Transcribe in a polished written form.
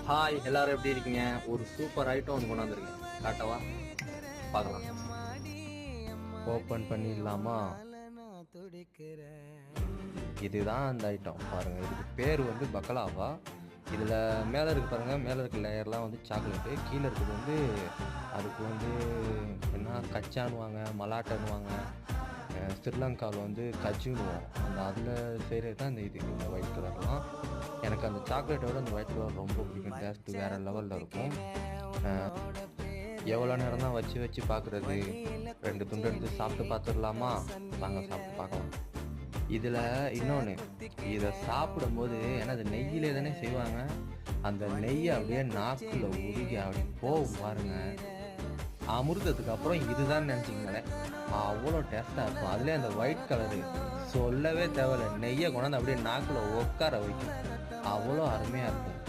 Hi, எல்லாரும் எப்படி இருக்கீங்க? ஒரு சூப்பர் ஐட்டம் வந்து கொண்டாந்துருக்கேன். காட்டவா? பார்க்கலாம். ஓப்பன் பண்ணிடலாமா? இதுதான் அந்த ஐட்டம். பாருங்க, இதுக்கு பேர் வந்து பக்கலாவா. இதில் மேலே இருக்கு பாருங்க, மேலே இருக்க லேயர்லாம் வந்து சாக்லேட்டு, கீழே இருக்கிறது வந்து அதுக்கு வந்து என்ன கச்சான்னுவாங்க, மலாட்டன்னுவாங்க, ஸ்ரீலங்காவில் வந்து கஜ்ஜுன்னுவோம். அந்த அதில் செய்கிறது தான் இந்த ஒயிட் கலர்லாம். எனக்கு அந்த சாக்லேட்டோட அந்த ஒயிட் கலர் ரொம்ப பிடிக்கும். டேஸ்ட்டு வேறு லெவலில் இருக்கும். எவ்வளோ நேரம் தான் வச்சு வச்சு பார்க்குறது? 2 துண்டு எடுத்து சாப்பிட்டு பார்த்துடலாமா? வாங்க சாப்பிட்டு பார்க்கலாம். இதில் இன்னொன்று, இதை சாப்பிடும்போது ஏன்னா அது நெய்யிலே தானே செய்வாங்க. அந்த நெய்யை அப்படியே நாக்கில் உருகி அப்படி போகும் பாருங்க. அமிர்தத்துக்கு அப்புறம் இதுதான் நினச்சிங்களேன், அவ்வளோ டேஸ்ட்டாக இருக்கும். அதுலேயே அந்த ஒயிட் கலரு சொல்லவே தேவையில்லை, நெய்யை கொண்டாந்து அப்படியே நாக்கில் உட்கார வைக்கும். அவ்வளோ அருமையாக இருக்கும்.